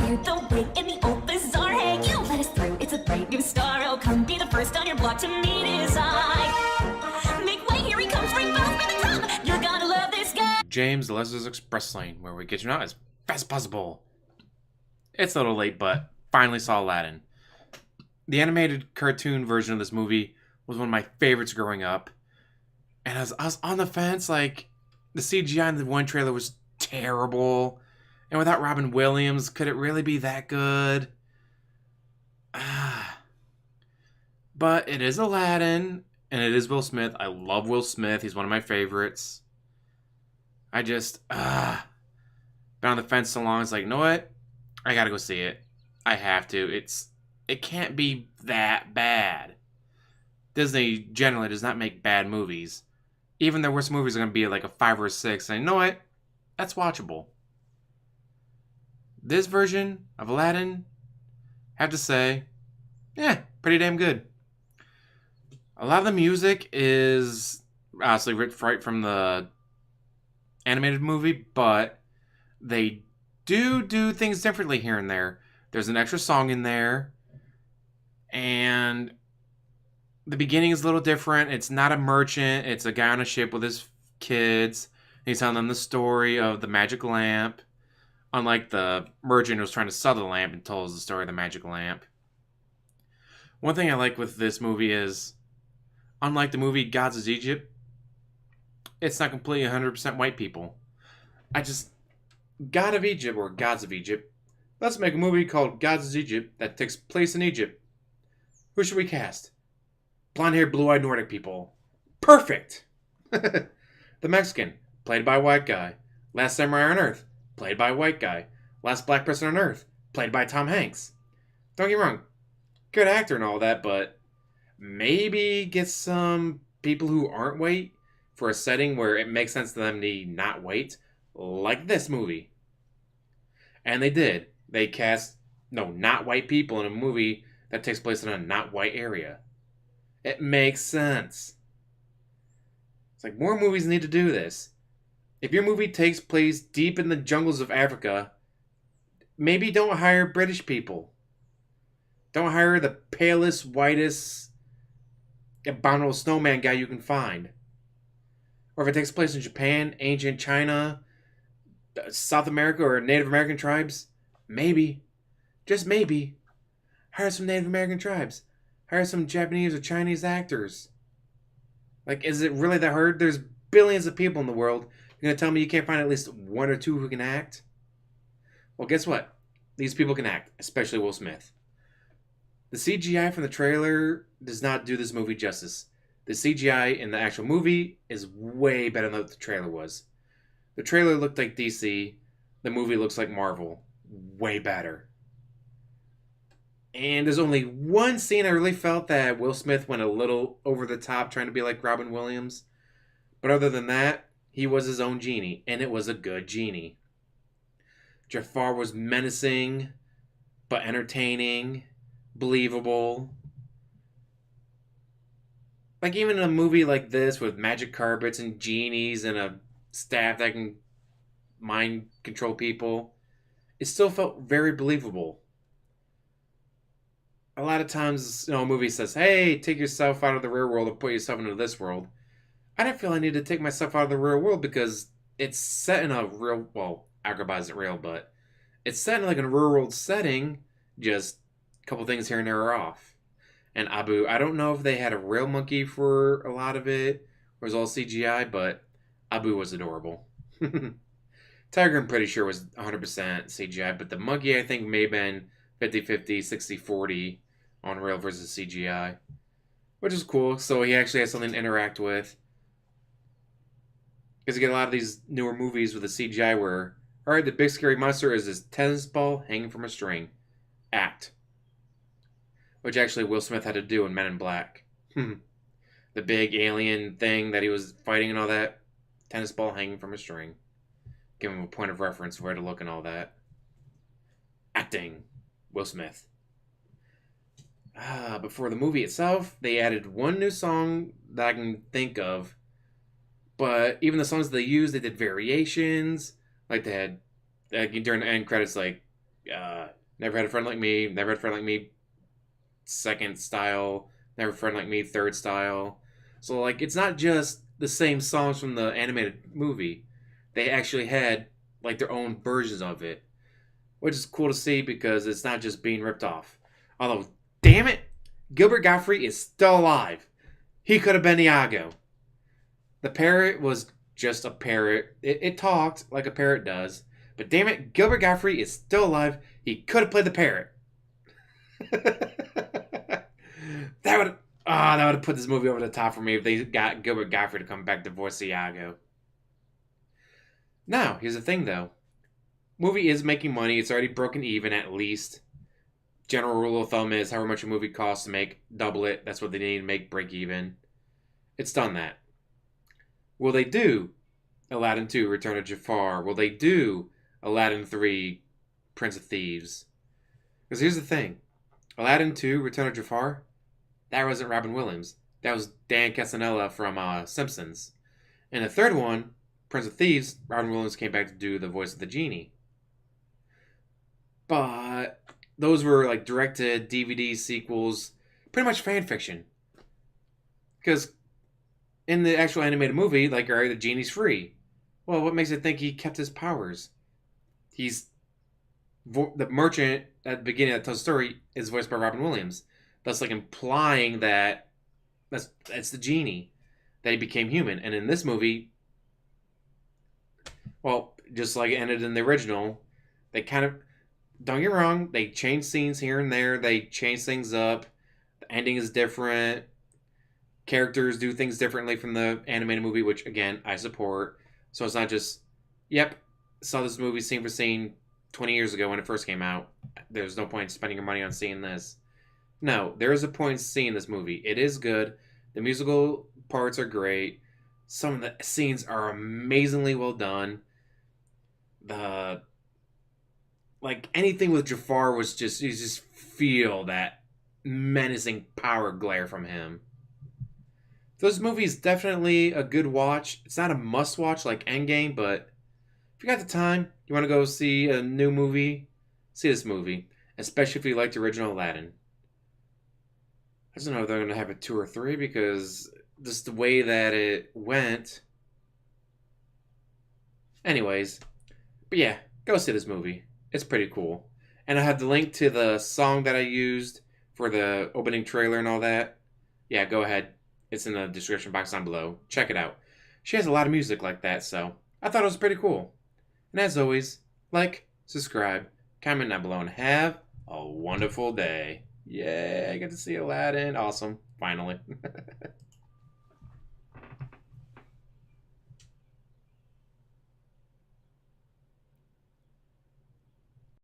cleared the way in the old bazaar. Hey, you let us through. It's a bright new star. Oh, come be the first on your block to meet his eye. Make way, here he comes. Ring bells for the drum. You're gonna love this guy. James, the Leslie's Express Lane, where we get you out as fast as possible. It's a little late, but finally saw Aladdin. The animated cartoon version of this movie was one of my favorites growing up. And I was on the fence, like, the CGI in the one trailer was terrible. And without Robin Williams, could it really be that good? But it is Aladdin, and it is Will Smith. I love Will Smith. He's one of my favorites. I just, been on the fence so long, it's like, you know what? I gotta go see it. I have to. It can't be that bad. Disney generally does not make bad movies. Even their worst movies are going to be like a 5 or a 6. And you know what? That's watchable. This version of Aladdin, I have to say, pretty damn good. A lot of the music is honestly ripped right from the animated movie, but they do things differently here and there. There's an extra song in there, and the beginning is a little different. It's not a merchant. It's a guy on a ship with his kids. He's telling them the story of the magic lamp. Unlike the merchant who was trying to sell the lamp and told us the story of the magic lamp. One thing I like with this movie is, unlike the movie Gods of Egypt, it's not completely 100% white people. God of Egypt, or Gods of Egypt. Let's make a movie called Gods of Egypt that takes place in Egypt. Who should we cast? Blonde-haired, blue-eyed Nordic people. Perfect! The Mexican, played by a white guy. Last Samurai on Earth, played by a white guy. Last black person on Earth, played by Tom Hanks. Don't get me wrong, good actor and all that, but maybe get some people who aren't white for a setting where it makes sense to them to be not white, like this movie. And they did. They cast, not white people in a movie that takes place in a not white area. It makes sense. It's like, more movies need to do this. If your movie takes place deep in the jungles of Africa, maybe don't hire British people. Don't hire the palest, whitest, abominable snowman guy you can find. Or if it takes place in Japan, ancient China, South America, or Native American tribes, maybe, just maybe, hire some Native American tribes. Hire some Japanese or Chinese actors. Like, is it really that hard? There's billions of people in the world. You're going to tell me you can't find at least 1 or 2 who can act? Well, guess what? These people can act, especially Will Smith. The CGI from the trailer does not do this movie justice. The CGI in the actual movie is way better than what the trailer was. The trailer looked like DC. The movie looks like Marvel. Way better. And there's only one scene I really felt that Will Smith went a little over the top trying to be like Robin Williams. But other than that, he was his own genie, and it was a good genie. Jafar was menacing, but entertaining, believable. Like, even in a movie like this with magic carpets and genies and a staff that can mind control people, it still felt very believable. A lot of times, a movie says, hey, take yourself out of the real world and put yourself into this world. I didn't feel I needed to take myself out of the real world because it's set in a real, well, Agrabah isn't real, but it's set in like a real world setting, just a couple things here and there are off. And Abu, I don't know if they had a real monkey for a lot of it, or it was all CGI, but Abu was adorable. Tiger, I'm pretty sure, was 100% CGI, but the monkey, I think, may have been 50-50, 60-40 on real versus CGI, which is cool. So he actually has something to interact with. Because you get a lot of these newer movies with the CGI where, alright, the big scary monster is this tennis ball hanging from a string. Act. Which actually Will Smith had to do in Men in Black. The big alien thing that he was fighting and all that. Tennis ball hanging from a string. Give him a point of reference where to look and all that. Acting. Will Smith. But for the movie itself, they added one new song that I can think of. But even the songs they used, they did variations. Like they had, during the end credits, like, Never Had a Friend Like Me, Never Had a Friend Like Me, second style, Never Had a Friend Like Me, third style. So, like, it's not just the same songs from the animated movie. They actually had, like, their own versions of it, which is cool to see because it's not just being ripped off. Although, damn it, Gilbert Gottfried is still alive. He could have been Iago. The parrot was just a parrot. It talked like a parrot does. But damn it, Gilbert Gottfried is still alive. He could have played the parrot. That would have put this movie over the top for me if they got Gilbert Gottfried to come back to voice Iago. Now, here's the thing though. Movie is making money. It's already broken even at least. General rule of thumb is however much a movie costs to make, double it. That's what they need to make break even. It's done that. Will they do Aladdin 2, Return of Jafar? Will they do Aladdin 3, Prince of Thieves? Because here's the thing. Aladdin 2, Return of Jafar, that wasn't Robin Williams. That was Dan Castellaneta from Simpsons. And the third one, Prince of Thieves, Robin Williams came back to do the voice of the genie. But those were like directed DVD sequels, pretty much fan fiction. Because in the actual animated movie, like, alright, the genie's free. Well, what makes it think he kept his powers? The merchant at the beginning that tells the story is voiced by Robin Williams. Thus, like, implying that that's the genie, that he became human. And in this movie, well, just like it ended in the original, they kind of, don't get me wrong, they changed scenes here and there. They changed things up. The ending is different. Characters do things differently from the animated movie, which, again, I support. So it's not just, yep, saw this movie scene for scene 20 years ago when it first came out. There's no point in spending your money on seeing this. No, there is a point in seeing this movie. It is good. The musical parts are great. Some of the scenes are amazingly well done. Like, anything with Jafar was just, you just feel that menacing power glare from him. This movie is definitely a good watch. It's not a must watch like Endgame, but if you got the time, you want to go see a new movie, see this movie. Especially if you liked the original Aladdin. I don't know if they're going to have a 2 or 3 because just the way that it went. Anyways, but yeah, go see this movie. It's pretty cool. And I have the link to the song that I used for the opening trailer and all that. Yeah, go ahead. It's in the description box down below. Check it out. She has a lot of music like that, so I thought it was pretty cool. And as always, like, subscribe, comment down below, and have a wonderful day. Yay, I get to see Aladdin. Awesome. Finally.